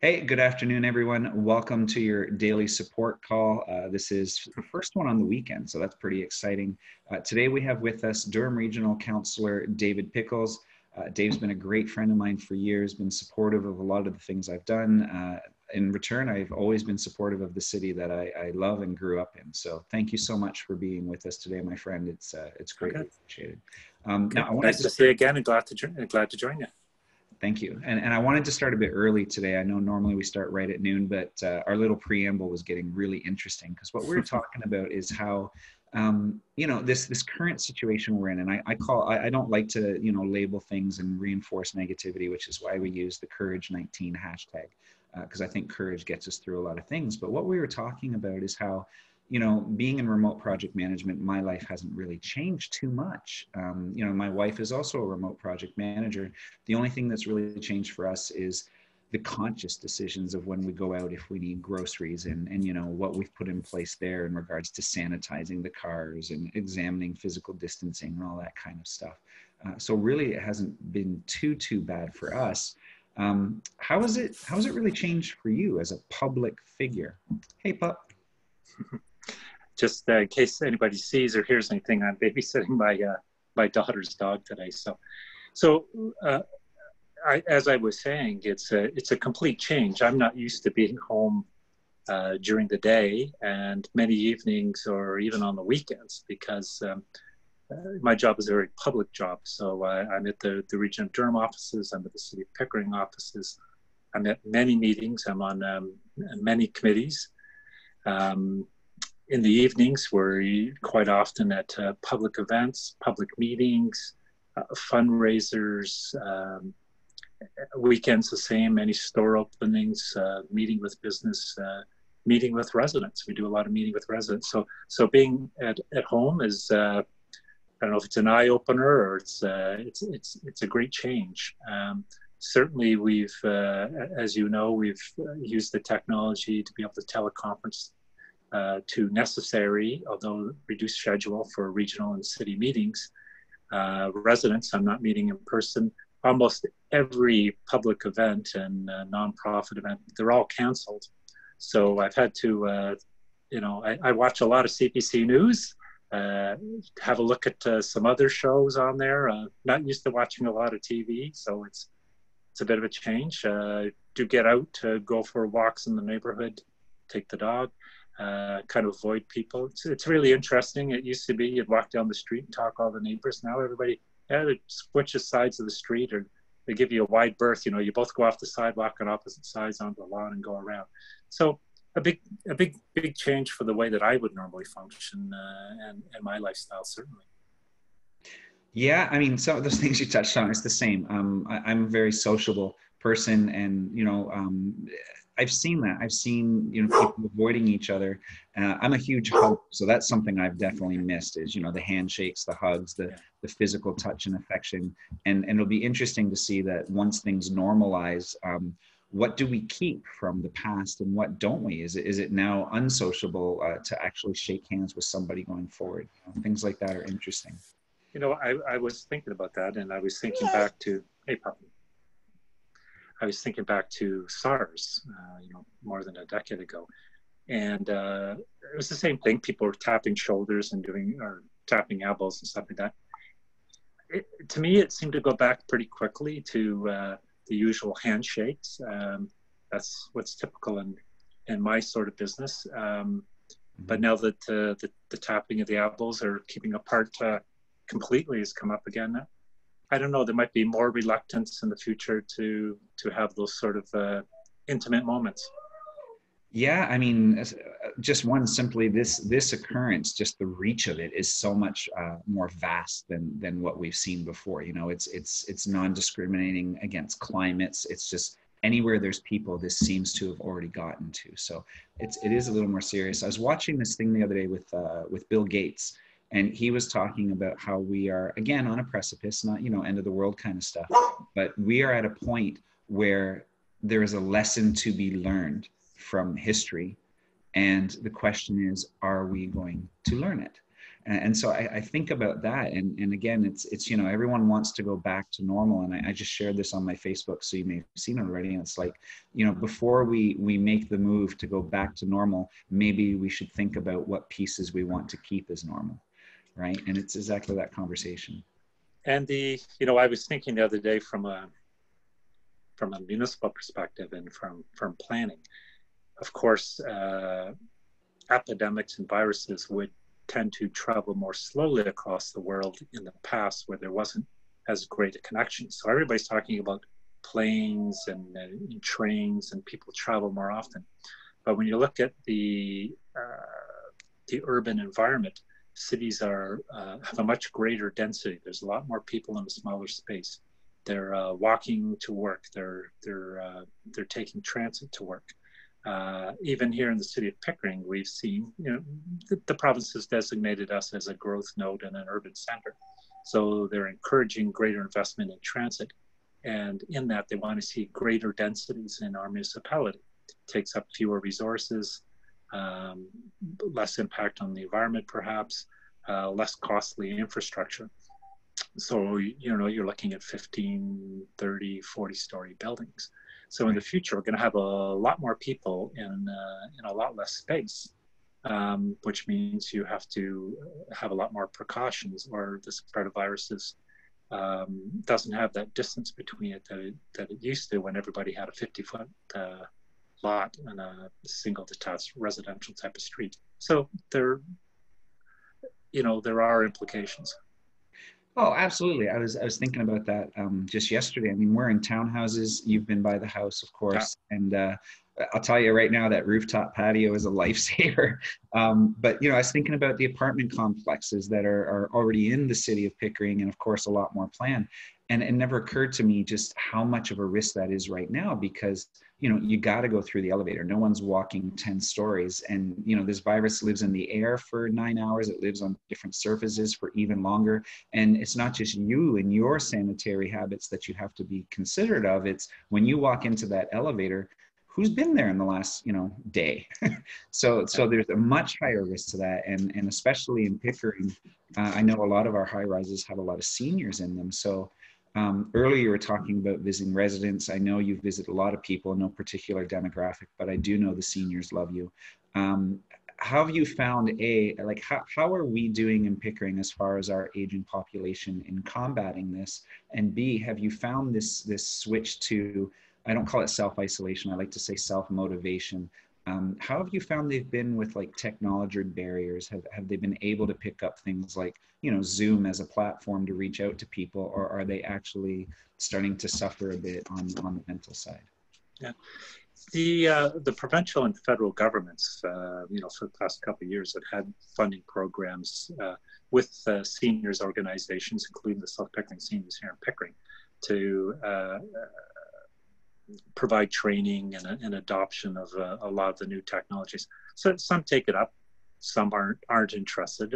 Hey, good afternoon, everyone. Welcome to your daily support call. This is the first one on the weekend, so that's pretty exciting. Today we have with us Durham Regional Councillor David Pickles. Dave's been a great friend of mine for years, been supportive of a lot of the things I've done. In return, I've always been supportive of the city that I love and grew up in. So thank you so much for being with us today, my friend. It's greatly appreciated. Okay. Nice to see you again and glad to join you. Thank you. And I wanted to start a bit early today. I know normally we start right at noon, but our little preamble was getting really interesting because what we're talking about is how, this current situation we're in, and I don't like to, label things and reinforce negativity, which is why we use the Courage19 hashtag, because I think courage gets us through a lot of things. But what we were talking about is how, being in remote project management, my life hasn't really changed too much. My wife is also a remote project manager. The only thing that's really changed for us is the conscious decisions of when we go out, if we need groceries and what we've put in place there in regards to sanitizing the cars and examining physical distancing and all that kind of stuff. So really it hasn't been too bad for us. How has it really changed for you as a public figure? Hey, pup. Just in case anybody sees or hears anything, I'm babysitting my daughter's dog today. As I was saying, it's a complete change. I'm not used to being home during the day and many evenings or even on the weekends because my job is a very public job. So I'm at the Region of Durham offices. I'm at the City of Pickering offices. I'm at many meetings. I'm on many committees. In the evenings, we're quite often at public events, public meetings, fundraisers, weekends the same, many store openings, meeting with business, meeting with residents. We do a lot of meeting with residents. So being at home is, I don't know if it's an eye opener or it's a great change. Certainly we've, as you know, we've used the technology to be able to teleconference to necessary, although reduced schedule for regional and city meetings. Residents, I'm not meeting in person. Almost every public event and nonprofit event, they're all canceled. So I've had to, I watch a lot of CBC News, have a look at some other shows on there. Not used to watching a lot of TV, so it's a bit of a change. Do get out to go for walks in the neighborhood, take the dog. Kind of avoid people. It's really interesting. It used to be you'd walk down the street and talk to all the neighbors. Now everybody, they switches sides of the street, or they give you a wide berth. You both go off the sidewalk on opposite sides onto the lawn and go around. So a big change for the way that I would normally function and my lifestyle, certainly. Yeah, I mean, some of those things you touched on, it's the same. I'm a very sociable person, and I've seen that. I've seen people avoiding each other. I'm a huge hug, so that's something I've definitely missed. Is the handshakes, the hugs, the physical touch and affection. And it'll be interesting to see that once things normalize, what do we keep from the past and what don't we? Is it now unsociable to actually shake hands with somebody going forward? Things like that are interesting. I was thinking about that, and I was thinking back to, hey, puppy. I was thinking back to SARS, more than a decade ago. And it was the same thing. People were tapping shoulders and tapping elbows and stuff like that. To me, it seemed to go back pretty quickly to the usual handshakes. That's what's typical in my sort of business. But now that the tapping of the elbows or keeping apart completely has come up again, I don't know, there might be more reluctance in the future to have those sort of intimate moments. Yeah, I mean, just simply this occurrence, just the reach of it is so much more vast than what we've seen before. It's non-discriminating against climates. It's just anywhere there's people, this seems to have already gotten to. So it is a little more serious. I was watching this thing the other day with Bill Gates. And he was talking about how we are, again, on a precipice, not, end of the world kind of stuff, but we are at a point where there is a lesson to be learned from history. And the question is, are we going to learn it? And so I think about that, and again, it's everyone wants to go back to normal, and I just shared this on my Facebook, so you may have seen it already. And it's like, before we make the move to go back to normal, maybe we should think about what pieces we want to keep as normal, right? And it's exactly that conversation. And I was thinking the other day from a municipal perspective and from planning. Of course, epidemics and viruses would tend to travel more slowly across the world in the past, where there wasn't as great a connection. So everybody's talking about planes and trains, and people travel more often. But when you look at the urban environment, cities have a much greater density. There's a lot more people in a smaller space. They're walking to work. They're taking transit to work. Even here in the city of Pickering, we've seen, the province has designated us as a growth node and an urban center. So they're encouraging greater investment in transit. And in that, they want to see greater densities in our municipality. It takes up fewer resources, less impact on the environment, perhaps, less costly infrastructure. So, you're looking at 15, 30, 40-story buildings. So in the future, we're going to have a lot more people in a lot less space, which means you have to have a lot more precautions, or the spread of viruses doesn't have that distance between it that it used to, when everybody had a 50-foot lot and a single detached residential type of street. So there are implications. Oh, absolutely. I was thinking about that just yesterday. I mean, we're in townhouses. You've been by the house, of course. Yeah. And I'll tell you right now, that rooftop patio is a lifesaver. But, I was thinking about the apartment complexes that are already in the city of Pickering, and of course, a lot more planned. And it never occurred to me just how much of a risk that is right now, because you got to go through the elevator. No one's walking 10 stories. And, this virus lives in the air for 9 hours. It lives on different surfaces for even longer. And it's not just you and your sanitary habits that you have to be considerate of. It's when you walk into that elevator, who's been there in the last, day? So there's a much higher risk to that. And especially in Pickering, I know a lot of our high rises have a lot of seniors in them. So earlier you were talking about visiting residents. I know you visit a lot of people, no particular demographic, but I do know the seniors love you. How have you found, how are we doing in Pickering as far as our aging population in combating this? And B, have you found this switch to, I don't call it self-isolation, I like to say self-motivation. How have you found they've been with technology barriers? Have they been able to pick up things like, Zoom as a platform to reach out to people, or are they actually starting to suffer a bit on the mental side? Yeah, the provincial and federal governments, for the past couple of years have had funding programs with seniors organizations, including the South Pickering Seniors here in Pickering, to provide training and adoption of a lot of the new technologies. So some take it up, some aren't interested.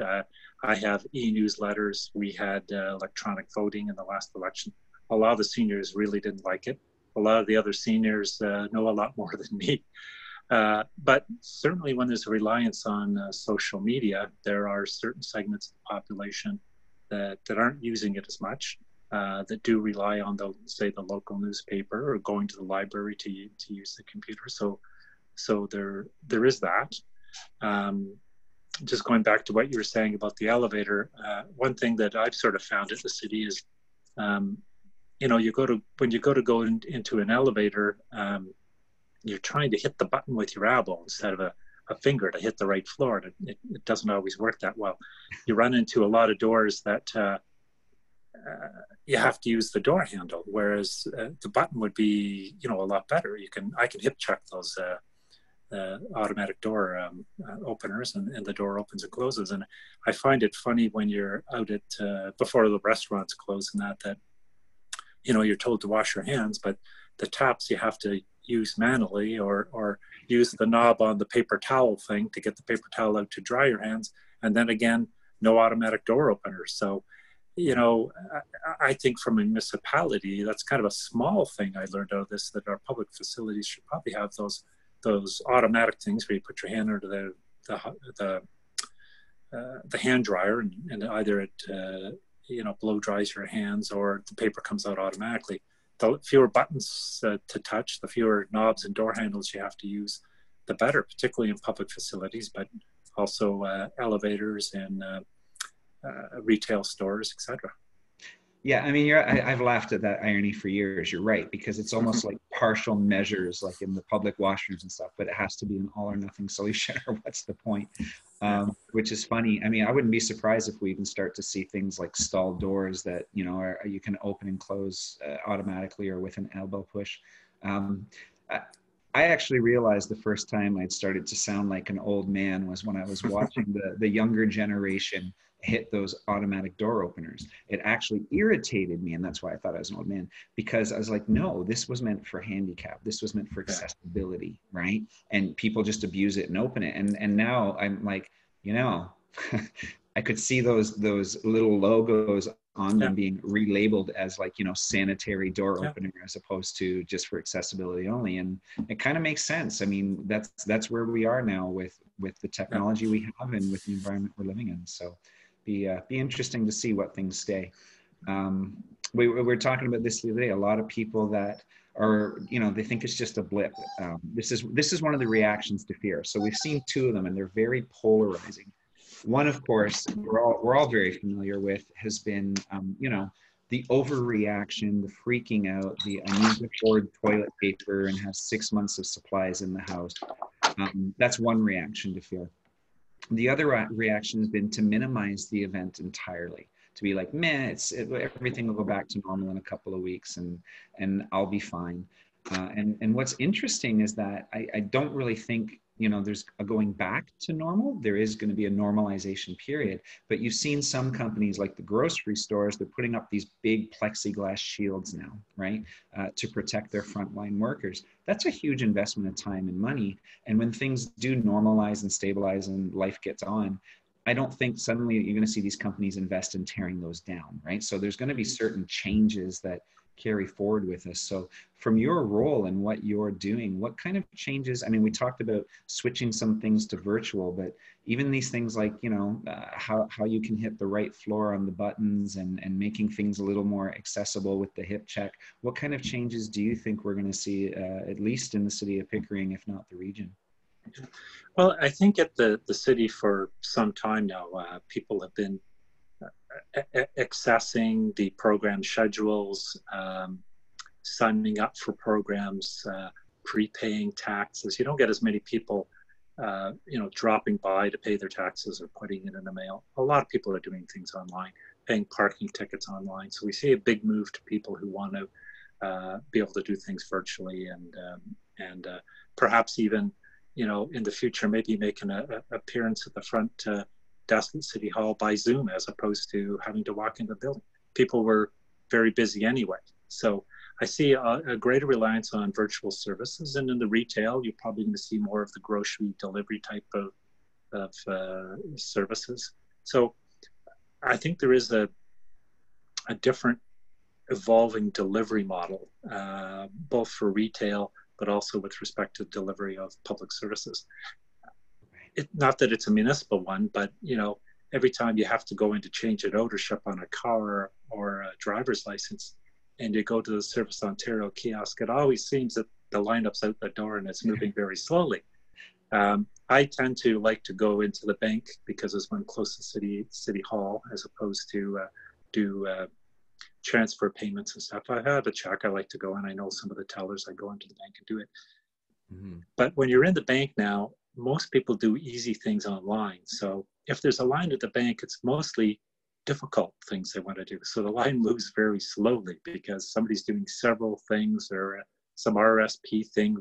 I have e-newsletters. We had electronic voting in the last election. A lot of the seniors really didn't like it. A lot of the other seniors know a lot more than me. But certainly when there's a reliance on social media, there are certain segments of the population that aren't using it as much. That do rely on the local newspaper or going to the library to use the computer. So there is that. Just going back to what you were saying about the elevator, one thing that I've sort of found at the city is, when you go to into an elevator, you're trying to hit the button with your elbow instead of a finger to hit the right floor, and it doesn't always work that well. You run into a lot of doors that you have to use the door handle, whereas the button would be, a lot better. I can hip check those automatic door openers, and the door opens and closes. And I find it funny when you're out at before the restaurants close and that you're told to wash your hands, but the taps you have to use manually, or use the knob on the paper towel thing to get the paper towel out to dry your hands, and then again, no automatic door opener. So I think from a municipality, that's kind of a small thing I learned out of this, that our public facilities should probably have those automatic things where you put your hand under the the hand dryer, and either it blow dries your hands or the paper comes out automatically. The fewer buttons to touch, the fewer knobs and door handles you have to use, the better, particularly in public facilities, but also elevators and retail stores, etc. Yeah, I mean, I've laughed at that irony for years. You're right, because it's almost like partial measures, like in the public washrooms and stuff, but it has to be an all or nothing solution, or what's the point? Which is funny. I mean, I wouldn't be surprised if we even start to see things like stall doors that, you can open and close automatically or with an elbow push. I actually realized the first time I'd started to sound like an old man was when I was watching the younger generation hit those automatic door openers. It actually irritated me, and that's why I thought I was an old man, because I was like, no, this was meant for handicap. This was meant for accessibility, right? And people just abuse it and open it. And now I'm like, I could see those little logos on them being relabeled as like, sanitary door opener as opposed to just for accessibility only. And it kind of makes sense. I mean, that's where we are now with the technology we have and with the environment we're living in. So be interesting to see what things stay. We were talking about this the other day. A lot of people that are, they think it's just a blip. This is one of the reactions to fear. So we've seen two of them, and they're very polarizing. One, of course, we're all very familiar with has been, the overreaction, the freaking out, I need to afford toilet paper and have 6 months of supplies in the house. That's one reaction to fear. The other reaction has been to minimize the event entirely, to be like, meh, everything will go back to normal in a couple of weeks and I'll be fine. And what's interesting is that I don't really think, there's a going back to normal. There is going to be a normalization period, but you've seen some companies like the grocery stores, they're putting up these big plexiglass shields now, right? To protect their frontline workers. That's a huge investment of time and money. And when things do normalize and stabilize and life gets on, I don't think suddenly you're going to see these companies invest in tearing those down, right? So there's going to be certain changes that carry forward with us. So from your role and what you're doing, what kind of changes? I mean, we talked about switching some things to virtual, but even these things like, how you can hit the right floor on the buttons and making things a little more accessible with the hip check. What kind of changes do you think we're going to see, at least in the city of Pickering, if not the region? Well, I think at the city for some time now, people have been accessing the program schedules, signing up for programs, prepaying taxes. You don't get as many people, dropping by to pay their taxes or putting it in the mail. A lot of people are doing things online, paying parking tickets online. So we see a big move to people who want to be able to do things virtually and perhaps even, in the future, maybe making an appearance at the front desk at City Hall by Zoom as opposed to having to walk into the building. People were very busy anyway. So I see a greater reliance on virtual services, and in the retail, you're probably going to see more of the grocery delivery type of services. So I think there is a different evolving delivery model, both for retail, but also with respect to delivery of public services. Not that it's a municipal one, but every time you have to go in to change an ownership on a car or a driver's license, and you go to the Service Ontario kiosk, it always seems that the lineup's out the door and it's moving very slowly. I tend to like to go into the bank because it's one close to City Hall, as opposed to do transfer payments and stuff. I have a check. I like to go in. I know some of the tellers. I go into the bank and do it. Mm-hmm. But when you're in the bank now, most people do easy things online. So if there's a line at the bank, it's mostly difficult things they want to do. So the line moves very slowly because somebody's doing several things or some RSP thing,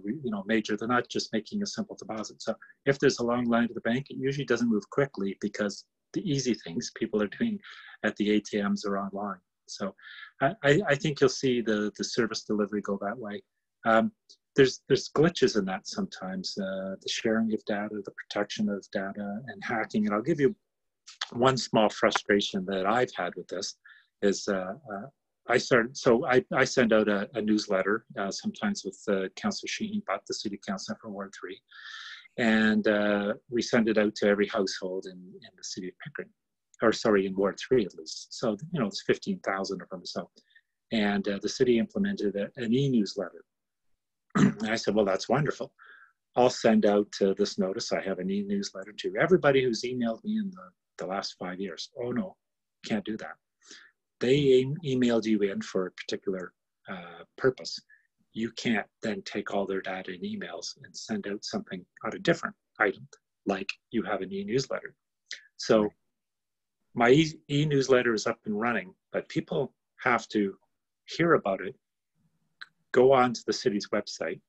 major. They're not just making a simple deposit. So if there's a long line to the bank, it usually doesn't move quickly because the easy things people are doing at the ATMs are online. So I think you'll see the service delivery go that way. There's glitches in that sometimes, the sharing of data, the protection of data, and hacking. And I'll give you one small frustration that I've had with this is I send out a newsletter sometimes with Councillor Shaheen Butt, the City Councillor for Ward 3. And we send it out to every household in the city of Pickering, or sorry, in Ward 3 at least. So, it's 15,000 of them. So, and the city implemented an e-newsletter. And I said, well, that's wonderful. I'll send out this notice. I have an e-newsletter to everybody who's emailed me in the last 5 years. Oh no, can't do that. They emailed you in for a particular purpose. You can't then take all their data and emails and send out something on a different item, like you have an e-newsletter. So my e-newsletter is up and running, but people have to hear about it, go on to the city's website,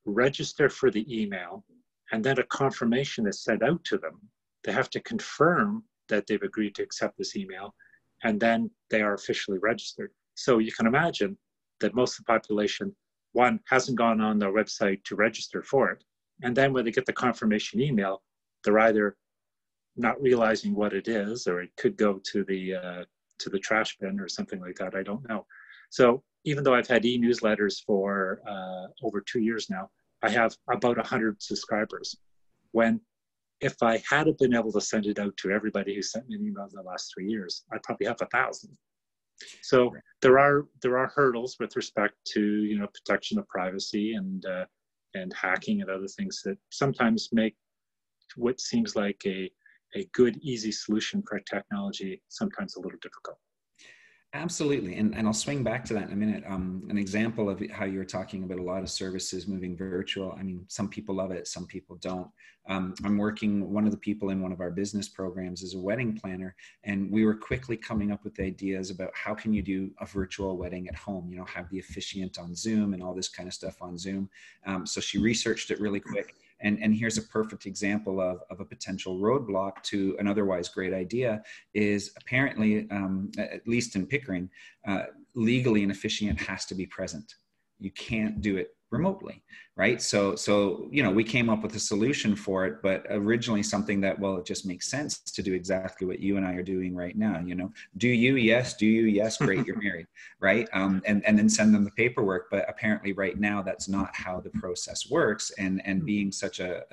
register for the email, and then a confirmation is sent out to them. They have to confirm that they've agreed to accept this email, and then they are officially registered. So you can imagine that most of the population, one, hasn't gone on their website to register for it. And then when they get the confirmation email, they're either not realizing what it is, or it could go to the trash bin or something like that. I don't know. So even though I've had e-newsletters for over 2 years now, I have about 100 subscribers. When if I hadn't been able to send it out to everybody who sent me an email in the last 3 years, I'd probably have 1,000. So there are hurdles with respect to protection of privacy and hacking and other things that sometimes make what seems like a good, easy solution for technology sometimes a little difficult. Absolutely. And I'll swing back to that in a minute. An example of how you're talking about a lot of services moving virtual. I mean, some people love it, some people don't. I'm working, one of the people in one of our business programs is a wedding planner, and we were quickly coming up with ideas about how can you do a virtual wedding at home, have the officiant on Zoom and all this kind of stuff on Zoom. So she researched it really quick. And here's a perfect example of a potential roadblock to an otherwise great idea is apparently, at least in Pickering, legally an officiant has to be present. You can't do it remotely, right? So we came up with a solution for it, but originally something that, well, it just makes sense to do exactly what you and I are doing right now. Do you? Yes. Do you? Yes. Great. You're married, right? And then send them the paperwork. But apparently right now, that's not how the process works. And being such a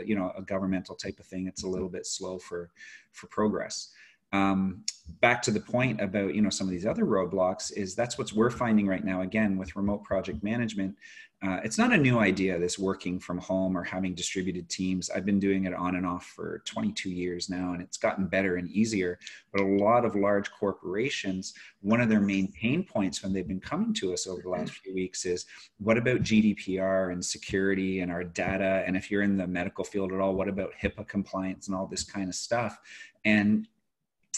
governmental type of thing, it's a little bit slow for progress. Back to the point about some of these other roadblocks is that's what we're finding right now, again, with remote project management. It's not a new idea, this working from home or having distributed teams. I've been doing it on and off for 22 years now, and it's gotten better and easier. But a lot of large corporations, one of their main pain points when they've been coming to us over the last few weeks is, what about GDPR and security and our data? And if you're in the medical field at all, what about HIPAA compliance and all this kind of stuff? And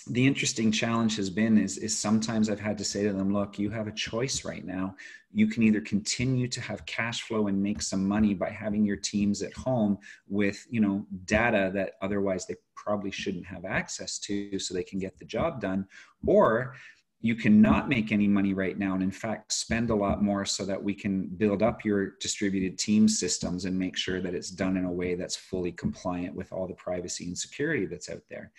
the interesting challenge has been is sometimes I've had to say to them, look, you have a choice right now. You can either continue to have cash flow and make some money by having your teams at home with, data that otherwise they probably shouldn't have access to so they can get the job done, or you cannot make any money right now and in fact spend a lot more so that we can build up your distributed team systems and make sure that it's done in a way that's fully compliant with all the privacy and security that's out there.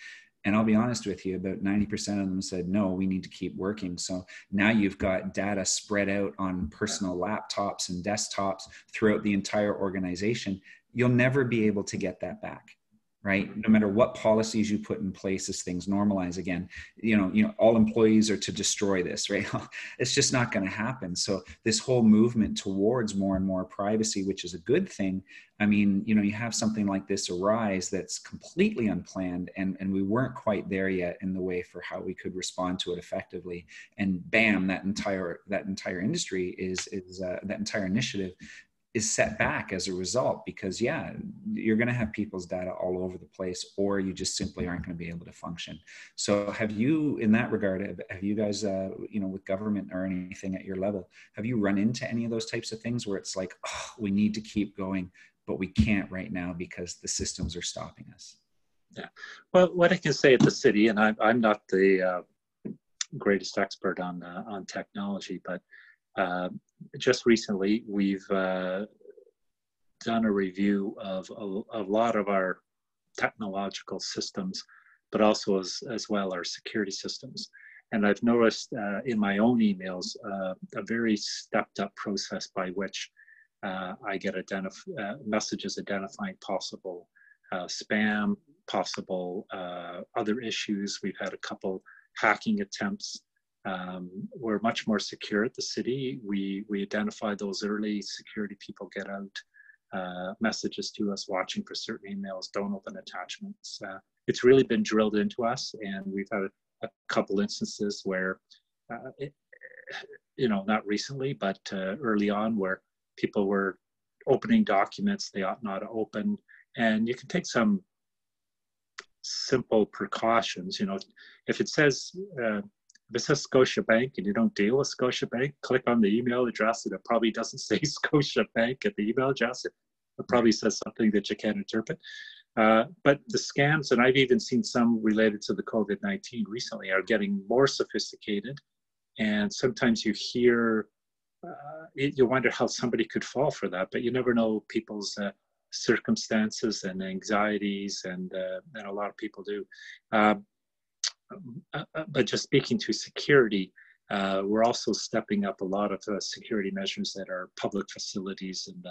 And I'll be honest with you, about 90% of them said, no, we need to keep working. So now you've got data spread out on personal laptops and desktops throughout the entire organization. You'll never be able to get that back, right? No matter what policies you put in place as things normalize again, all employees are to destroy this, right? It's just not going to happen. So this whole movement towards more and more privacy, which is a good thing. I mean, you have something like this arise that's completely unplanned, and we weren't quite there yet in the way for how we could respond to it effectively. And bam, that entire industry that entire initiative is set back as a result, because you're going to have people's data all over the place, or you just simply aren't going to be able to function. So have you, in that regard, have you guys, with government or anything at your level, have you run into any of those types of things where it's like, oh, we need to keep going, but we can't right now because the systems are stopping us? Yeah. Well, what I can say at the city, and I'm not the greatest expert on technology, but just recently we've done a review of a lot of our technological systems, but also as well our security systems. And I've noticed in my own emails a very stepped up process by which I get messages identifying possible spam, possible other issues. We've had a couple hacking attempts. We're much more secure at the city. We identify those early. Security people get out messages to us watching for certain emails, don't open attachments. It's really been drilled into us, and we've had a couple instances where, not recently, but early on, where people were opening documents they ought not to open. And you can take some simple precautions. If it says Scotiabank and you don't deal with Scotiabank, click on the email address, and it probably doesn't say Scotiabank at the email address. It probably says something that you can't interpret. But the scams, and I've even seen some related to the COVID-19 recently, are getting more sophisticated. And sometimes you hear, you wonder how somebody could fall for that, but you never know people's circumstances and anxieties, and a lot of people do. But just speaking to security, we're also stepping up a lot of security measures that are public facilities in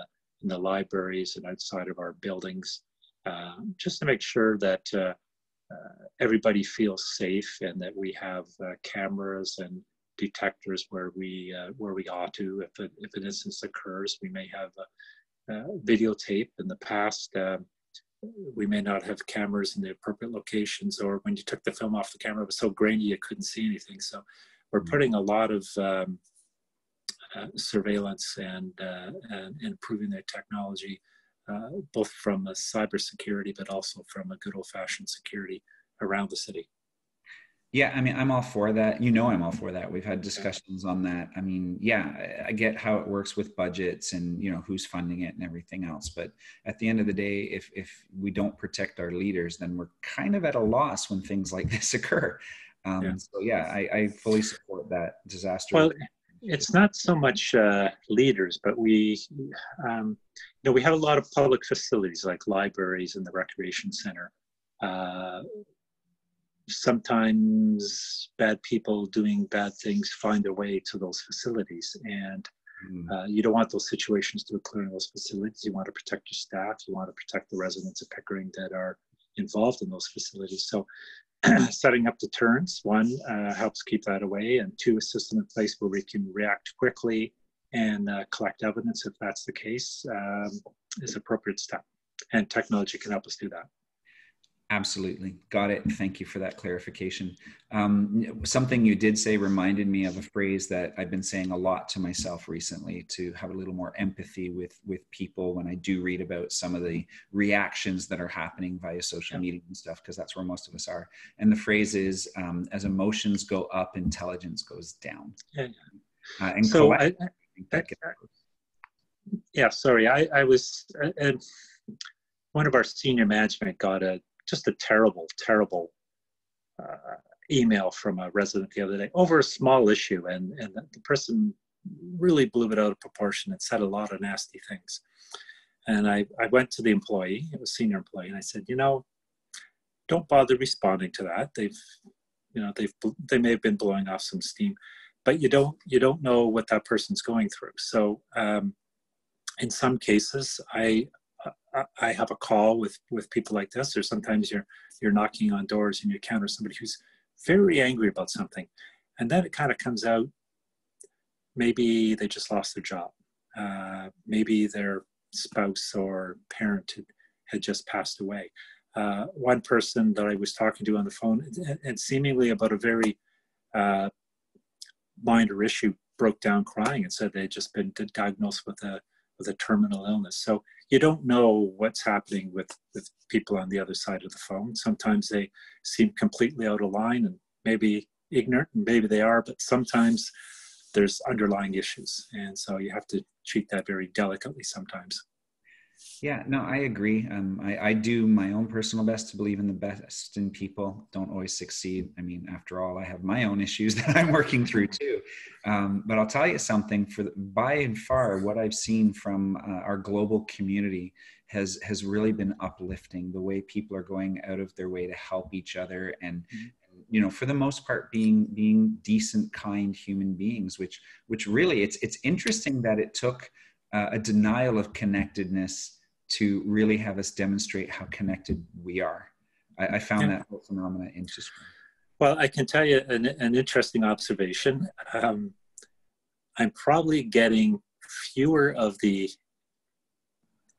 the libraries and outside of our buildings, just to make sure that everybody feels safe, and that we have cameras and detectors where we ought to. If an instance occurs, we may have videotape. In the past, we may not have cameras in the appropriate locations, or when you took the film off the camera, it was so grainy you couldn't see anything. So we're putting a lot of surveillance and improving their technology, both from a cybersecurity, but also from a good old-fashioned security around the city. Yeah, I mean, I'm all for that. I'm all for that. We've had discussions on that. I mean, yeah, I get how it works with budgets and, who's funding it and everything else. But at the end of the day, if we don't protect our leaders, then we're kind of at a loss when things like this occur. So, yeah, I fully support that disaster. Well, it's not so much leaders, but we have a lot of public facilities like libraries and the recreation center. Sometimes bad people doing bad things find their way to those facilities, and you don't want those situations to occur in those facilities. You want to protect your staff. You want to protect the residents of Pickering that are involved in those facilities. So setting up deterrents, one, helps keep that away, and two, a system in place where we can react quickly and collect evidence if that's the case, is appropriate step. And technology can help us do that. Absolutely. Got it. Thank you for that clarification. Something you did say reminded me of a phrase that I've been saying a lot to myself recently, to have a little more empathy with people when I do read about some of the reactions that are happening via social media and stuff, because that's where most of us are. And the phrase is, as emotions go up, intelligence goes down. And so I was, one of our senior management got just a terrible email from a resident the other day over a small issue, and the person really blew it out of proportion and said a lot of nasty things. And I went to the employee, it was a senior employee, and I said, don't bother responding to that. They may have been blowing off some steam, but you don't know what that person's going through. So in some cases, I have a call with people like this, or sometimes you're knocking on doors and you encounter somebody who's very angry about something, and then it kind of comes out, maybe they just lost their job, maybe their spouse or parent had just passed away. One person that I was talking to on the phone, and seemingly about a very minor issue, broke down crying and said they had just been diagnosed with a terminal illness. So you don't know what's happening with people on the other side of the phone. Sometimes they seem completely out of line and maybe ignorant, and maybe they are, but sometimes there's underlying issues. And so you have to treat that very delicately sometimes. Yeah, no, I agree. I do my own personal best to believe in the best in people. Don't always succeed. I mean, after all, I have my own issues that I'm working through too. But I'll tell you something, by and far, what I've seen from our global community has really been uplifting. The way people are going out of their way to help each other, and for the most part, being decent, kind human beings, which really, it's interesting that it took a denial of connectedness to really have us demonstrate how connected we are. I found that whole phenomena interesting. Well, I can tell you an interesting observation. I'm probably getting fewer of the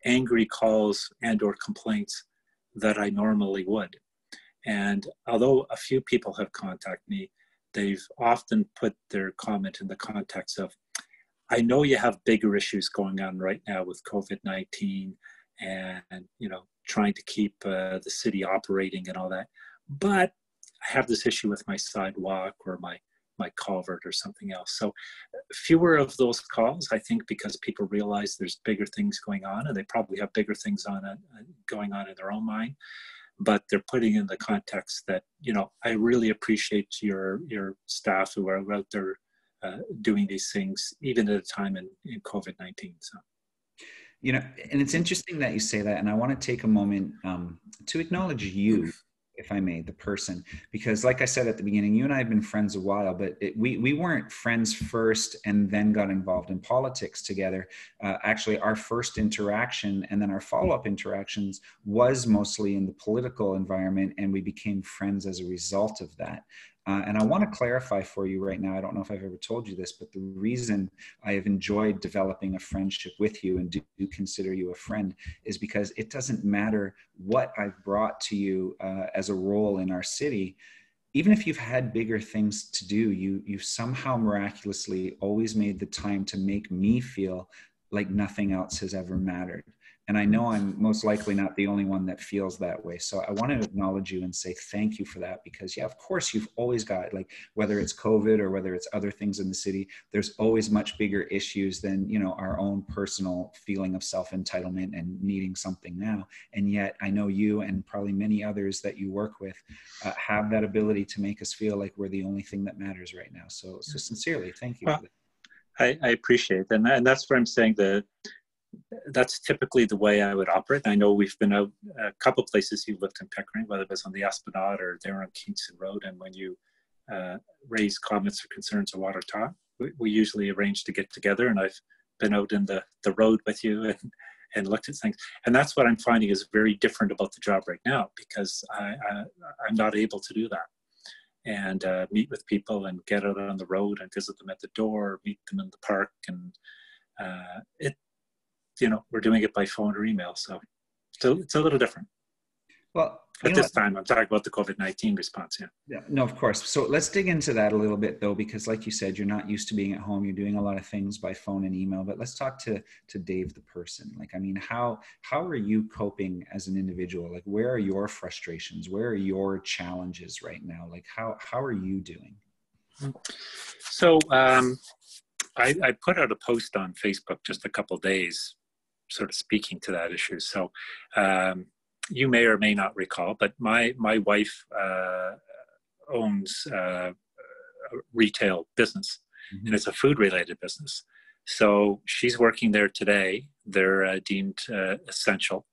angry calls and or complaints that I normally would. And although a few people have contacted me, they've often put their comment in the context of, I know you have bigger issues going on right now with COVID-19 and trying to keep the city operating and all that, but I have this issue with my sidewalk or my culvert or something else. So fewer of those calls, I think, because people realize there's bigger things going on, and they probably have bigger things going on in their own mind. But they're putting in the context that, I really appreciate your staff who are out there doing these things, even at a time in COVID-19. So. And it's interesting that you say that. And I want to take a moment to acknowledge you, if I may, the person, because like I said at the beginning, you and I have been friends a while, but we weren't friends first and then got involved in politics together. Actually, our first interaction and then our follow-up interactions was mostly in the political environment, and we became friends as a result of that. And I want to clarify for you right now, I don't know if I've ever told you this, but the reason I have enjoyed developing a friendship with you and do consider you a friend is because it doesn't matter what I've brought to you as a role in our city. Even if you've had bigger things to do, you've somehow miraculously always made the time to make me feel like nothing else has ever mattered. And I know I'm most likely not the only one that feels that way. So I want to acknowledge you and say thank you for that, because of course you've always got, like, whether it's COVID or whether it's other things in the city, there's always much bigger issues than, our own personal feeling of self-entitlement and needing something now. And yet I know you and probably many others that you work with have that ability to make us feel like we're the only thing that matters right now. So sincerely, thank you. Well, I appreciate that. And that's where I'm saying that that's typically the way I would operate. I know we've been out a couple places you lived in Pickering, whether it was on the Esplanade or there on Kingston Road. And when you raise comments or concerns of water talk, we usually arrange to get together. And I've been out in the road with you and looked at things. And that's what I'm finding is very different about the job right now, because I'm not able to do that. And meet with people and get out on the road and visit them at the door, meet them in the park. And we're doing it by phone or email. So it's a little different. Well, at this time, I'm talking about the COVID-19 response. Yeah, no, of course. So let's dig into that a little bit, though, because like you said, you're not used to being at home. You're doing a lot of things by phone and email. But let's talk to Dave, the person. How are you coping as an individual? Like, where are your frustrations? Where are your challenges right now? Like, how are you doing? So I put out a post on Facebook just a couple of days, sort of speaking to that issue. So you may or may not recall, but my wife owns a retail business, mm-hmm. and it's a food-related business. So she's working there today. They're deemed essential.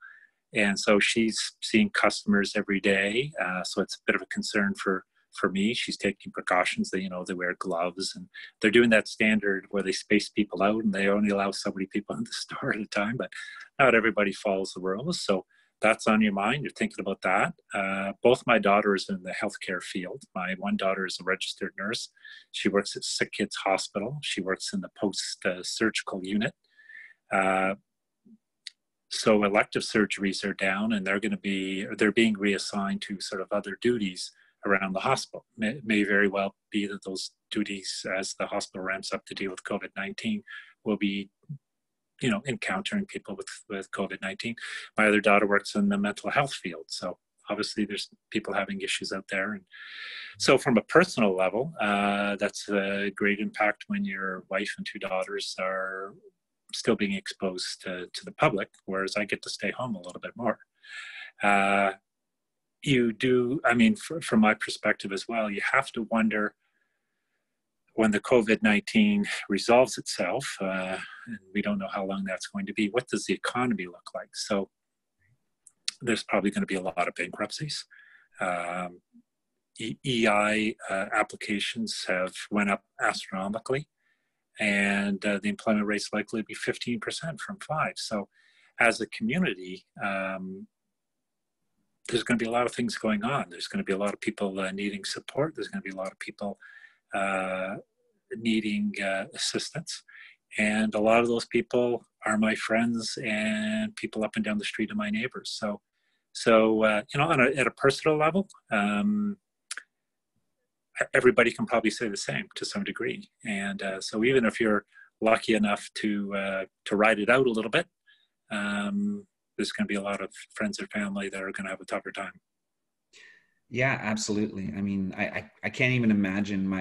And so she's seeing customers every day. So it's a bit of a concern for me. She's taking precautions. They wear gloves, and they're doing that standard where they space people out and they only allow so many people in the store at a time, but not everybody follows the rules. So that's on your mind. You're thinking about that. Both my daughters in the healthcare field. My one daughter is a registered nurse. She works at Sick Kids Hospital. She works in the post-surgical unit. So elective surgeries are down, and they're being reassigned to sort of other duties around the hospital. It may very well be that those duties, as the hospital ramps up to deal with COVID-19, will be, encountering people with COVID-19. My other daughter works in the mental health field. So obviously there's people having issues out there. And so from a personal level, that's a great impact when your wife and two daughters are still being exposed to the public, whereas I get to stay home a little bit more. From my perspective as well, you have to wonder when the COVID-19 resolves itself, and we don't know how long that's going to be, what does the economy look like? So there's probably going to be a lot of bankruptcies. EI applications have went up astronomically, and the employment rate's likely to be 15% from 5%. So as a community, there's going to be a lot of things going on. There's going to be a lot of people needing support. There's going to be a lot of people needing assistance. And a lot of those people are my friends and people up and down the street of my neighbors. So at a personal level, everybody can probably say the same to some degree. And so even if you're lucky enough to ride it out a little bit, there's going to be a lot of friends and family that are going to have a tougher time. Yeah, absolutely. I mean, I can't even imagine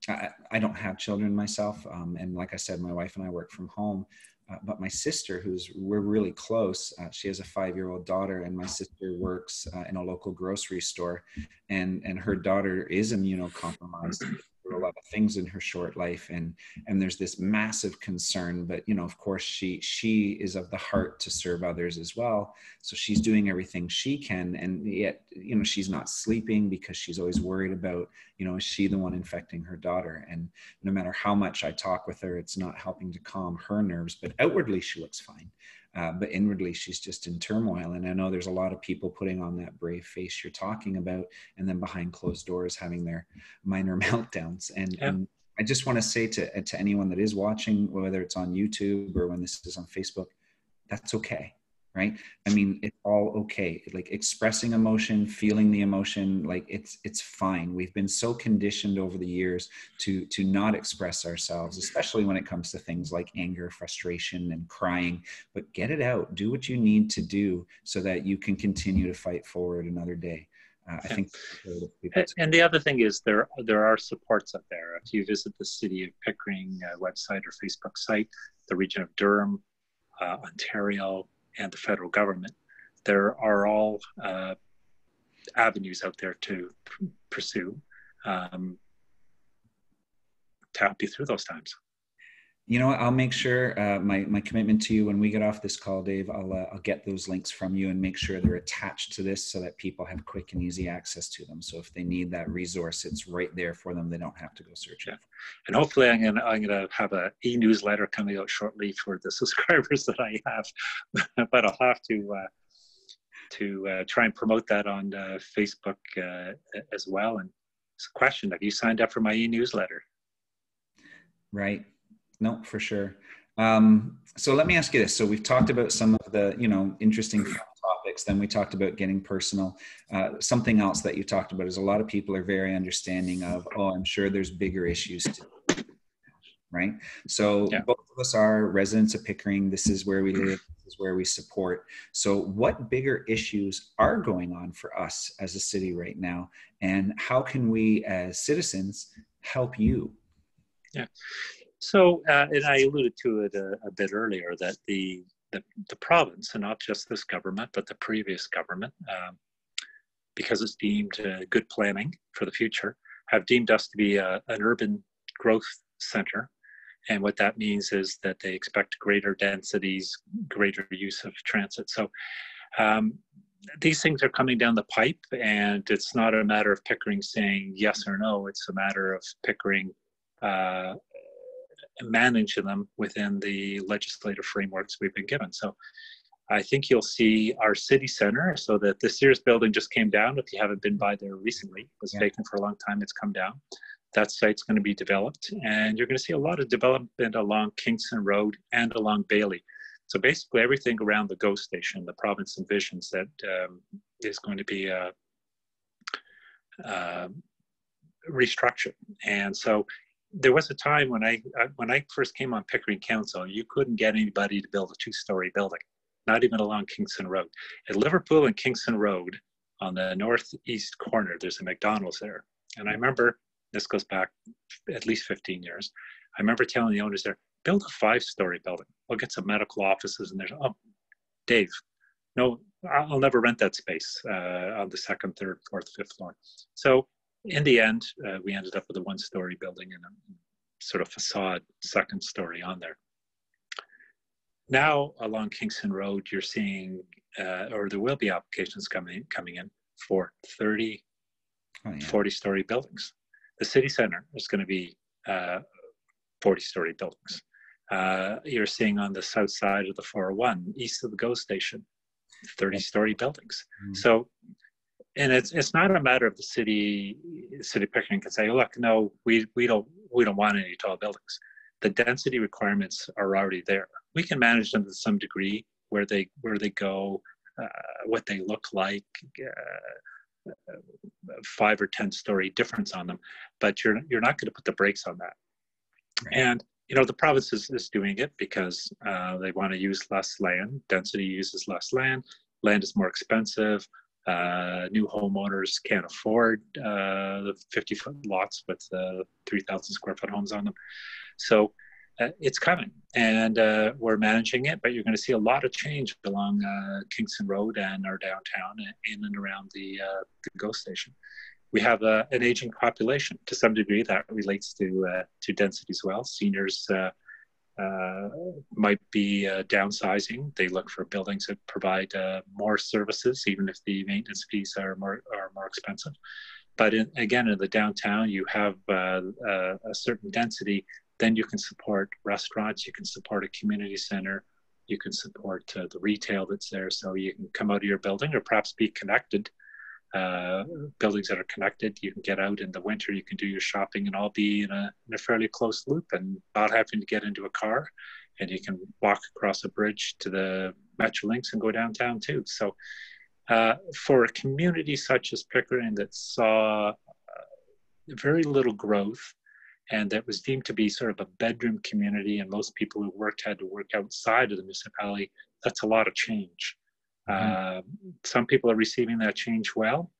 I don't have children myself. And like I said, my wife and I work from home. But my sister, we're really close, she has a 5-year-old daughter, and my sister works in a local grocery store, and her daughter is immunocompromised through a lot of things in her short life, and there's this massive concern. But of course, she is of the heart to serve others as well, so she's doing everything she can, and yet she's not sleeping because she's always worried about is she the one infecting her daughter? And no matter how much I talk with her, it's not helping to calm her nerves. But outwardly she looks fine, but inwardly she's just in turmoil. And I know there's a lot of people putting on that brave face you're talking about, and then behind closed doors having their minor meltdowns. And I just want to say to anyone that is watching, whether it's on YouTube or when this is on Facebook, that's okay. Right? I mean, it's all okay. Like expressing emotion, feeling the emotion, like it's fine. We've been so conditioned over the years to not express ourselves, especially when it comes to things like anger, frustration, and crying. But get it out. Do what you need to do so that you can continue to fight forward another day. I think. And the other thing is there are supports out there. If you visit the City of Pickering website or Facebook site, the region of Durham, Ontario, and the federal government, there are all avenues out there to pursue to help you through those times. You know what? I'll make sure my commitment to you when we get off this call, Dave, I'll get those links from you and make sure they're attached to this so that people have quick and easy access to them. So if they need that resource, it's right there for them. They don't have to go search it. And hopefully I'm gonna have an e-newsletter coming out shortly for the subscribers that I have, but I'll have to try and promote that on Facebook as well. And it's a question: have you signed up for my e-newsletter? Right. No, for sure. So let me ask you this. So we've talked about some of the, interesting topics. Then we talked about getting personal. Something else that you talked about is a lot of people are very understanding of, I'm sure there's bigger issues too, right? So both of us are residents of Pickering. This is where we live. This is where we support. So what bigger issues are going on for us as a city right now? And how can we as citizens help you? Yeah. So, and I alluded to it a bit earlier, that the province, and not just this government, but the previous government, because it's deemed good planning for the future, have deemed us to be an urban growth center. And what that means is that they expect greater densities, greater use of transit. So these things are coming down the pipe, and it's not a matter of Pickering saying yes or no. It's a matter of Pickering manage them within the legislative frameworks we've been given. So I think you'll see our city center, so that the Sears building just came down. If you haven't been by there recently, it was vacant for a long time, it's come down. That site's going to be developed, and you're going to see a lot of development along Kingston Road and along Bailey. So basically everything around the GO station, the province envisions that is going to be restructured. And so there was a time when I first came on Pickering Council, you couldn't get anybody to build a 2-story building, not even along Kingston Road. At Liverpool and Kingston Road, on the northeast corner, there's a McDonald's there. And I remember, this goes back at least 15 years, I remember telling the owners there, build a 5-story building. We'll get some medical offices in there. Oh, Dave, no, I'll never rent that space on the 2nd, 3rd, 4th, 5th floor. So in the end, we ended up with a 1-story building and a sort of facade 2nd story on there. Now along Kingston Road, you're seeing, or there will be applications coming in for 30, 40-story buildings. The city center is going to be 40-story buildings. you're seeing on the south side of the 401, east of the GO station, 30-story buildings. So, and it's not a matter of the city Pickering can say, look, no, we don't want any tall buildings. The density requirements are already there. We can manage them to some degree, where they go, what they look like, 5 or 10-story difference on them, but you're not going to put the brakes on that. Right. And the province is doing it because they want to use less land. Density uses less land. Land is more expensive. New homeowners can't afford the 50-foot lots with 3,000 square foot homes on them. So it's coming, and we're managing it, but you're going to see a lot of change along Kingston Road and our downtown, in and around the GO station. We have an aging population. To some degree, that relates to density as well. Seniors might be downsizing. They look for buildings that provide more services, even if the maintenance fees are more expensive. But again, in the downtown, you have a certain density. Then you can support restaurants, you can support a community center, you can support the retail that's there. So you can come out of your building, or perhaps be connected. Buildings that are connected, you can get out in the winter, you can do your shopping and all be in a fairly close loop, and not having to get into a car, and you can walk across a bridge to the Metrolinx and go downtown too. So for a community such as Pickering that saw very little growth, and that was deemed to be sort of a bedroom community, and most people who worked had to work outside of the municipality, that's a lot of change. Some people are receiving that change well.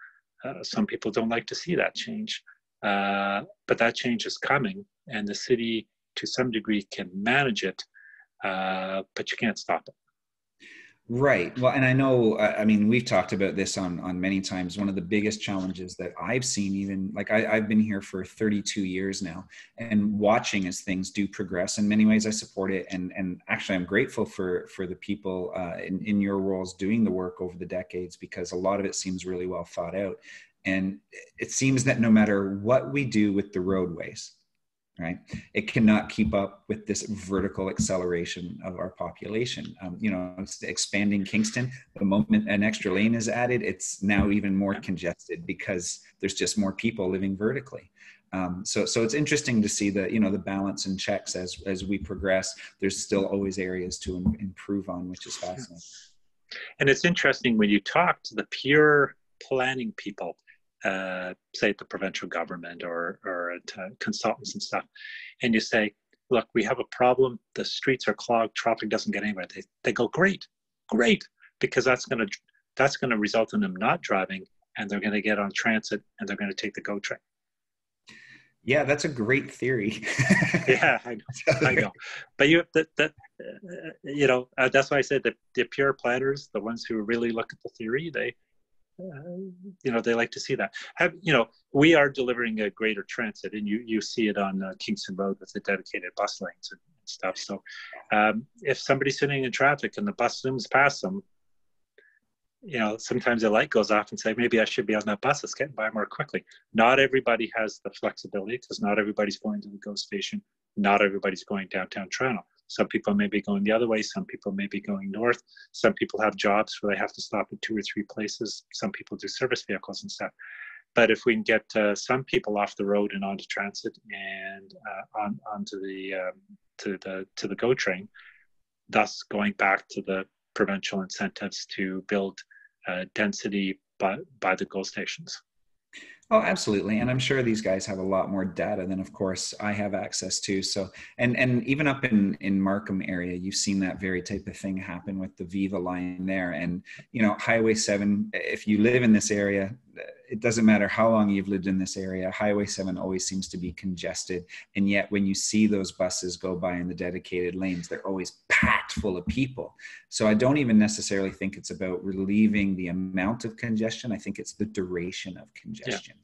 Some people don't like to see that change. But that change is coming, and the city, to some degree, can manage it, but you can't stop it. Right. Well, and I know, I mean, we've talked about this on many times. One of the biggest challenges that I've seen, even like I've been here for 32 years now, and watching as things do progress. In many ways, I support it. And actually, I'm grateful for the people in your roles doing the work over the decades, because a lot of it seems really well thought out. And it seems that no matter what we do with the roadways, right, it cannot keep up with this vertical acceleration of our population. It's expanding Kingston. The moment an extra lane is added, it's now even more congested because there's just more people living vertically. So it's interesting to see the balance and checks as we progress. There's still always areas to improve on, which is fascinating. And it's interesting when you talk to the pure planning people, say at the provincial government or at consultants and stuff, and you say, look, we have a problem, the streets are clogged, traffic doesn't get anywhere. They go, great, because that's going to result in them not driving, and they're going to get on transit, and they're going to take the GO train. Yeah, that's a great theory. Yeah, I know. But that's why I said that the pure planners, the ones who really look at the theory, they like to see that. We are delivering a greater transit, and you see it on Kingston Road with the dedicated bus lanes and stuff. So if somebody's sitting in traffic and the bus zooms past them, sometimes the light goes off and say, maybe I should be on that bus. It's getting by more quickly. Not everybody has the flexibility, because not everybody's going to the GO station. Not everybody's going downtown Toronto. Some people may be going the other way. Some people may be going north. Some people have jobs where they have to stop at 2 or 3 places. Some people do service vehicles and stuff. But if we can get some people off the road and onto transit and onto the GO train, thus going back to the provincial incentives to build density by the GO stations. Oh, absolutely. And I'm sure these guys have a lot more data than, of course, I have access to. So, and even up in Markham area, you've seen that very type of thing happen with the Viva line there. And, Highway 7, if you live in this area, it doesn't matter how long you've lived in this area, Highway 7 always seems to be congested. And yet when you see those buses go by in the dedicated lanes, they're always packed full of people. So I don't even necessarily think it's about relieving the amount of congestion. I think it's the duration of congestion.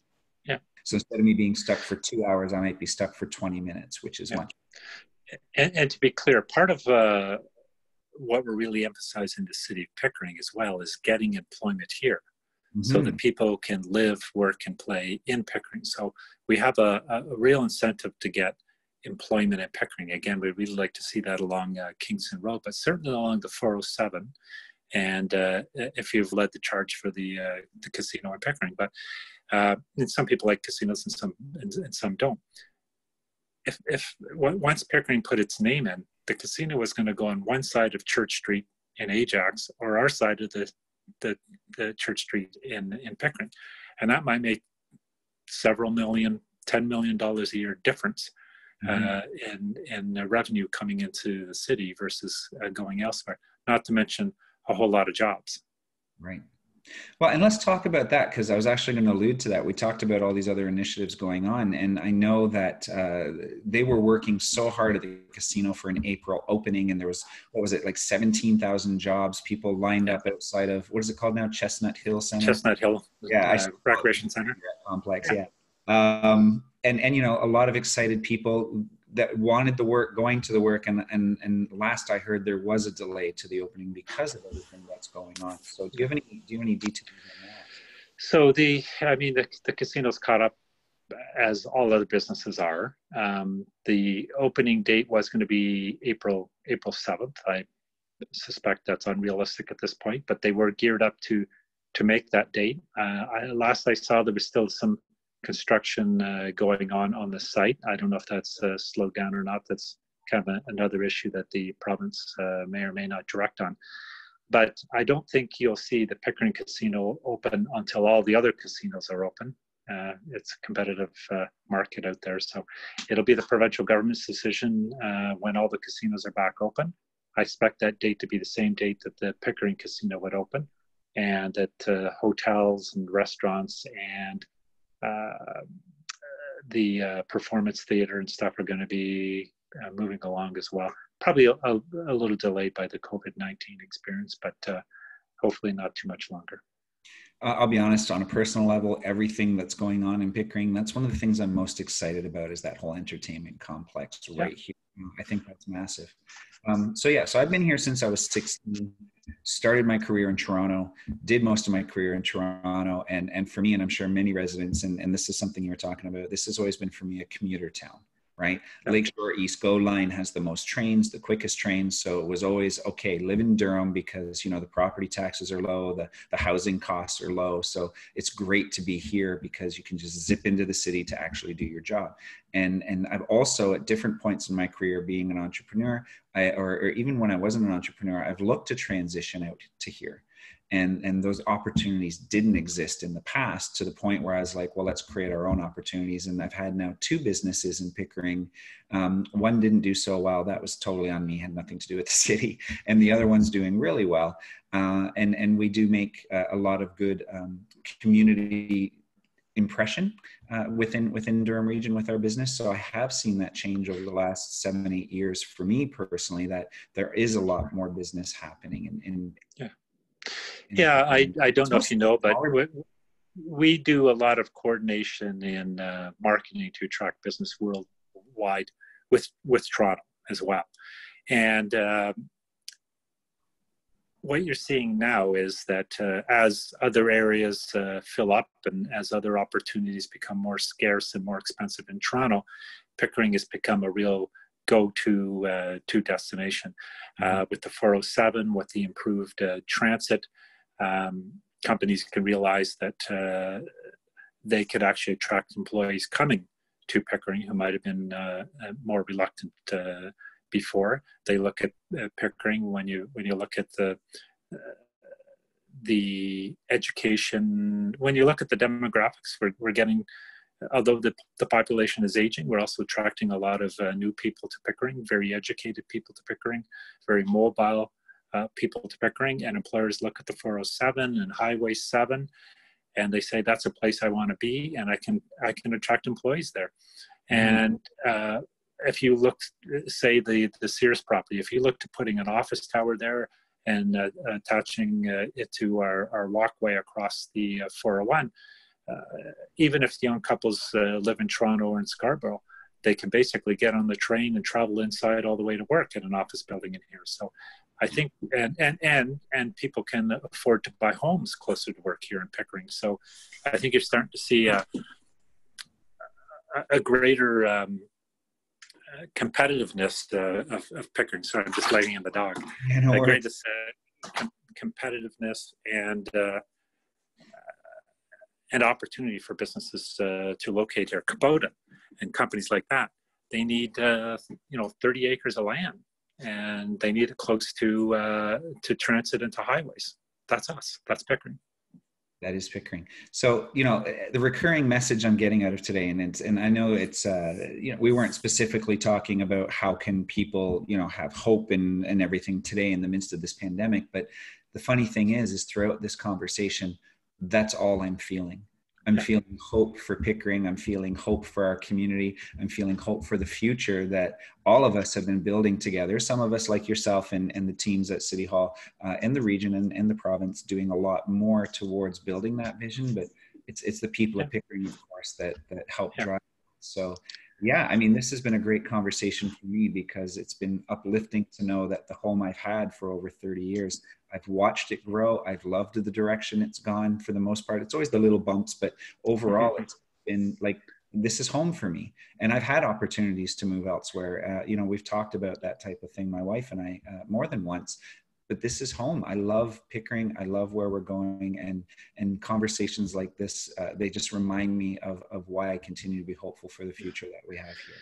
Yeah. So instead of me being stuck for 2 hours, I might be stuck for 20 minutes, which is much. And to be clear, part of what we're really emphasizing in the city of Pickering as well is getting employment here. Mm-hmm. So that people can live, work, and play in Pickering. So we have a real incentive to get employment in Pickering. Again, we'd really like to see that along Kingston Road, but certainly along the 407. And if you've led the charge for the casino in Pickering, but and some people like casinos and some don't. If once Pickering put its name in, the casino was going to go on one side of Church Street in Ajax, or our side of the Church Street in Pickering, and that might make several million, $10 million a year difference in revenue coming into the city versus going elsewhere. Not to mention a whole lot of jobs. Right. Well, and let's talk about that, because I was actually going to allude to that. We talked about all these other initiatives going on, and I know that they were working so hard at the casino for an April opening, and there was, what was it, like 17,000 jobs, people lined up outside of, what is it called now? Chestnut Hill Center? Chestnut Hill, Recreation Center. Complex, yeah. And you know, a lot of excited people that wanted the work, going to the work, and last I heard, there was a delay to the opening because of everything that's going on. So do you have any details on that? So the casino's caught up, as all other businesses are. The opening date was going to be April 7th. I suspect that's unrealistic at this point, but they were geared up to make that date. Last I saw, there was still some construction going on the site. I don't know if that's slowed down or not. That's kind of another issue that the province may or may not direct on. But I don't think you'll see the Pickering Casino open until all the other casinos are open. It's a competitive market out there. So it'll be the provincial government's decision when all the casinos are back open. I expect that date to be the same date that the Pickering Casino would open, and that hotels and restaurants and the performance theater and stuff are going to be moving along as well. Probably a little delayed by the COVID-19 experience, but hopefully not too much longer. I'll be honest, on a personal level, everything that's going on in Pickering, that's one of the things I'm most excited about, is that whole entertainment complex right here. I think that's massive. So I've been here since I was 16, started my career in Toronto, did most of my career in Toronto. And for me, and I'm sure many residents, and this is something you were talking about, this has always been for me a commuter town. Right? Lakeshore East GO line has the most trains, the quickest trains. So it was always, okay, live in Durham because, you know, the property taxes are low, the housing costs are low. So it's great to be here because you can just zip into the city to actually do your job. And I've also, at different points in my career, being an entrepreneur, or even when I wasn't an entrepreneur, I've looked to transition out to here. And those opportunities didn't exist in the past, to the point where I was like, well, let's create our own opportunities. And I've had now 2 businesses in Pickering. One didn't do so well. That was totally on me, had nothing to do with the city. And the other one's doing really well. And we do make a lot of good community impression within Durham region with our business. So I have seen that change over the last 7-8 years for me personally, that there is a lot more business happening Yeah, I don't know if you know, but we do a lot of coordination in marketing to attract business worldwide with Toronto as well. And what you're seeing now is that as other areas fill up and as other opportunities become more scarce and more expensive in Toronto, Pickering has become a real go-to destination. With the 407, with the improved transit, companies can realize that they could actually attract employees coming to Pickering who might have been more reluctant before. They look at Pickering when you look at the education, when you look at the demographics, we're getting, although the population is aging, we're also attracting a lot of new people to Pickering, very educated people to Pickering, very mobile people to Pickering. And employers look at the 407 and Highway 7, and they say, that's a place I want to be, and I can attract employees there. And if you look, say the Sears property, if you look to putting an office tower there and attaching it to our walkway across the 401, even if young couples live in Toronto or in Scarborough, they can basically get on the train and travel inside all the way to work at an office building in here. So I think, and people can afford to buy homes closer to work here in Pickering. So I think you're starting to see a greater competitiveness of Pickering. So I'm just letting in the dog. Yeah, no worries. Greatest competitiveness and opportunity for businesses to locate here. Kubota and companies like that, they need 30 acres of land, and they need it close to transit and to highways. That's us. That's Pickering. That is Pickering. So, the recurring message I'm getting out of today, and I know it's, we weren't specifically talking about how can people, have hope and everything today in the midst of this pandemic. But the funny thing is throughout this conversation, that's all I'm feeling. I'm feeling hope for Pickering. I'm feeling hope for our community. I'm feeling hope for the future that all of us have been building together. Some of us, like yourself and the teams at City Hall and the region and the province, doing a lot more towards building that vision. But it's the people of Pickering, of course, that help drive. So, this has been a great conversation for me because it's been uplifting to know that the home I've had for over 30 years, I've watched it grow. I've loved the direction it's gone for the most part. It's always the little bumps, but overall it's been like, this is home for me. And I've had opportunities to move elsewhere. We've talked about that type of thing, my wife and I, more than once, but this is home. I love Pickering. I love where we're going, and conversations like this, they just remind me of why I continue to be hopeful for the future that we have here.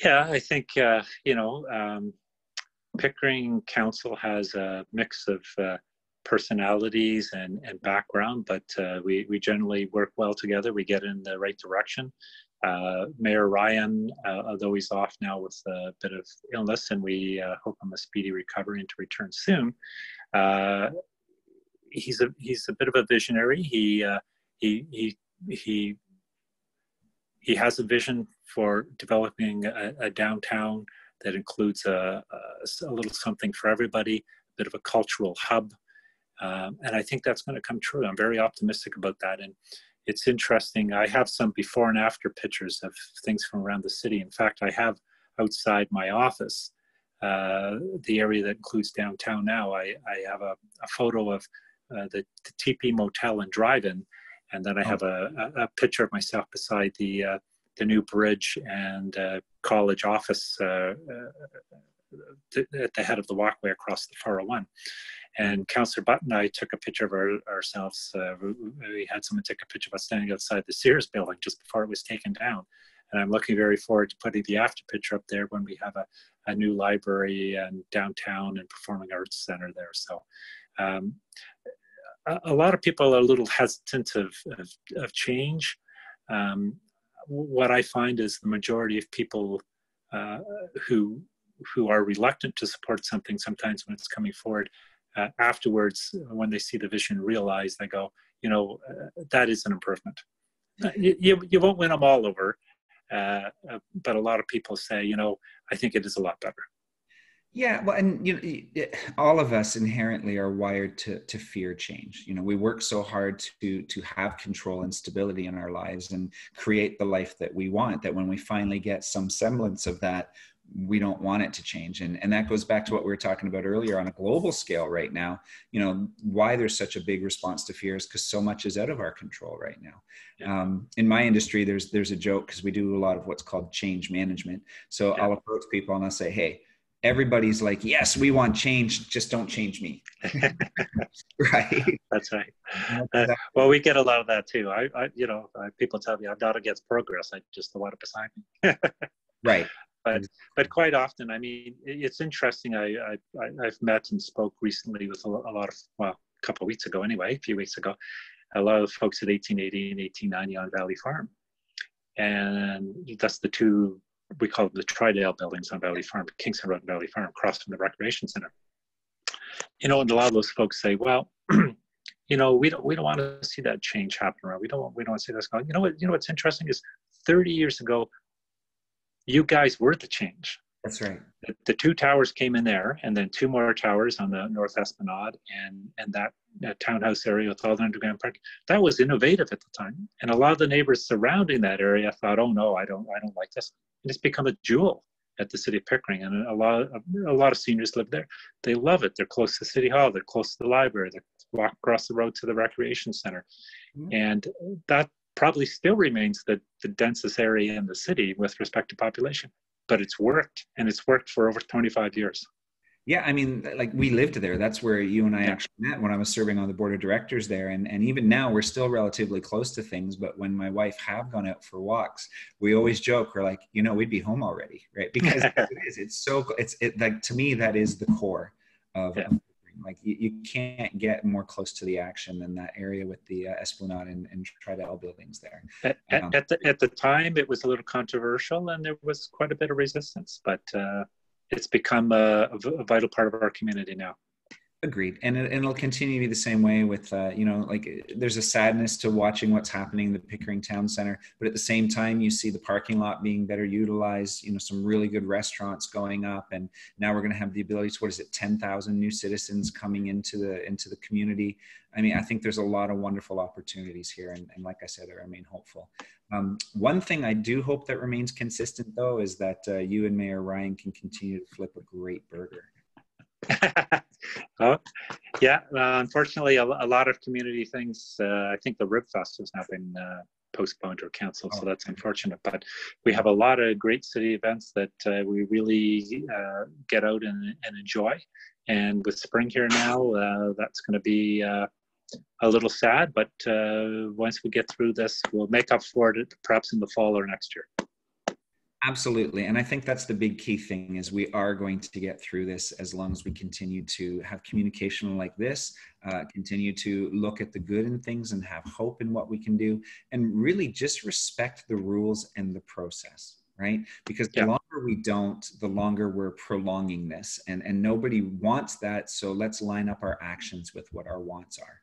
Yeah, I think, Pickering Council has a mix of personalities and background, but we generally work well together. We get in the right direction. Mayor Ryan, although he's off now with a bit of illness, and we hope him a speedy recovery and to return soon. He's a bit of a visionary. He has a vision for developing a downtown that includes a little something for everybody, a bit of a cultural hub. And I think that's going to come true. I'm very optimistic about that. And it's interesting. I have some before and after pictures of things from around the city. In fact, I have outside my office, the area that includes downtown now, I have a photo of the TP Motel and Drive-In. And then I have a picture of myself beside the new bridge and college office at the head of the walkway across the 401. And Councillor Butt and I took a picture of ourselves. We had someone take a picture of us standing outside the Sears building just before it was taken down. And I'm looking very forward to putting the after picture up there when we have a new library and downtown and performing arts center there. So a lot of people are a little hesitant of change. What I find is the majority of people who are reluctant to support something, sometimes when it's coming forward, afterwards, when they see the vision realized, they go, that is an improvement. You won't win them all over, but a lot of people say, I think it is a lot better. Yeah, well, and all of us inherently are wired to fear change. We work so hard to have control and stability in our lives and create the life that we want, that when we finally get some semblance of that, we don't want it to change. And that goes back to what we were talking about earlier on a global scale right now. Why there's such a big response to fear is because so much is out of our control right now. Yeah. In my industry, there's a joke because we do a lot of what's called change management. So yeah. I'll approach people and I'll say, hey, everybody's like, yes, we want change, just don't change me. Right. That's right. Well, we get a lot of that too. People tell me I'm not against progress. I just don't want it beside me. Right. But quite often, I mean, it's interesting. I've met and spoke recently with a couple of weeks ago anyway, a few weeks ago, a lot of folks at 1880 and 1890 on Valley Farm. And that's the two, we call them the Tridale buildings on Valley Farm, Kingston Road and Valley Farm, across from the Recreation Center. And a lot of those folks say, well, we don't want to see that change happen around. We don't want to see this going. What's interesting is 30 years ago, you guys were the change. That's right. The two towers came in there, and then two more towers on the North Esplanade, and that townhouse area with all the underground parking. That was innovative at the time, and a lot of the neighbors surrounding that area thought, "Oh no, I don't like this." And it's become a jewel at the city of Pickering, and a lot of seniors live there. They love it. They're close to City Hall. They're close to the library. They walk across the road to the Recreation Center, and that probably still remains the densest area in the city with respect to population. but it's worked, and it's worked for over 25 years. Yeah, I mean, like we lived there. That's where you and I Yeah. actually met when I was serving on the board of directors there. And even now we're still relatively close to things. But when my wife have gone out for walks, we always joke, we're like, we'd be home already, right? Because it's like, to me, that is the core of, Yeah. like you can't get more close to the action than that area with the Esplanade and Tridel buildings there. At the time, it was a little controversial, and there was quite a bit of resistance, but it's become a vital part of our community now. Agreed. And it'll continue to be the same way with, like there's a sadness to watching what's happening in the Pickering Town Center, but at the same time, you see the parking lot being better utilized, some really good restaurants going up. And now we're going to have the ability to, 10,000 new citizens coming into the community. I mean, I think there's a lot of wonderful opportunities here. And like I said, I remain hopeful. One thing I do hope that remains consistent, though, is that you and Mayor Ryan can continue to flip a great burger. Oh, yeah. Unfortunately, a lot of community things. I think the Rib Fest has now been postponed or canceled, so that's unfortunate. But we have a lot of great city events that we really get out and enjoy. And with spring here now, that's going to be a little sad. But once we get through this, we'll make up for it perhaps in the fall or next year. Absolutely. And I think that's the big key thing is we are going to get through this as long as we continue to have communication like this, continue to look at the good in things and have hope in what we can do, and really just respect the rules and the process, right? Because the longer we don't, the longer we're prolonging this, and nobody wants that. So let's line up our actions with what our wants are.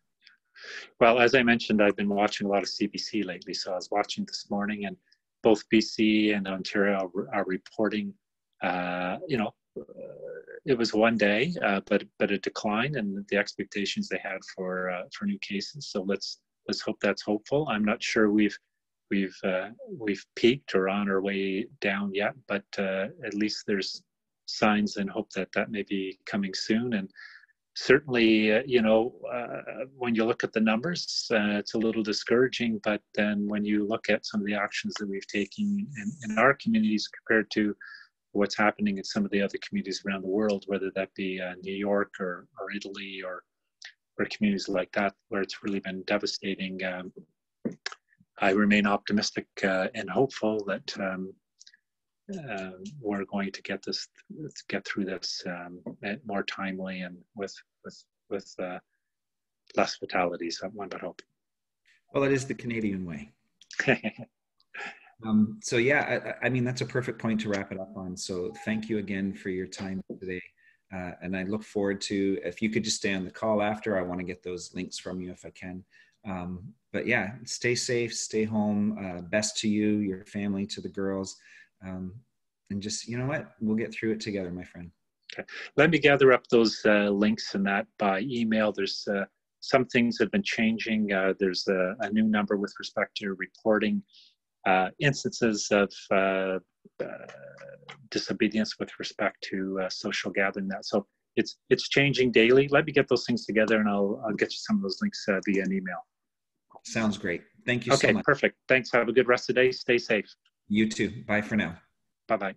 Well, as I mentioned, I've been watching a lot of CBC lately. So I was watching this morning, and both BC and Ontario are reporting, it was one day, but a decline in the expectations they had for new cases. So let's hope that's hopeful. I'm not sure we've peaked or on our way down yet, but at least there's signs and hope that may be coming soon. And certainly, when you look at the numbers, it's a little discouraging. But then when you look at some of the actions that we've taken in our communities compared to what's happening in some of the other communities around the world, whether that be New York or Italy or communities like that, where it's really been devastating, I remain optimistic and hopeful that we're going to get through this more timely and with less fatalities. One would hope. Well, it is the Canadian way. So yeah, I mean, that's a perfect point to wrap it up on. So thank you again for your time today. And I look forward to, if you could just stay on the call after, I want to get those links from you if I can. But yeah, stay safe, stay home, best to you, your family, to the girls. And just, you know what, we'll get through it together, my friend. Okay. Let me gather up those links and that by email. There's some things have been changing. There's a new number with respect to reporting instances of disobedience with respect to social gathering. That so it's changing daily. Let me get those things together, and I'll get you some of those links via an email. Sounds great. Thank you so much. Okay, perfect. Thanks. Have a good rest of the day. Stay safe. You too. Bye for now. Bye-bye.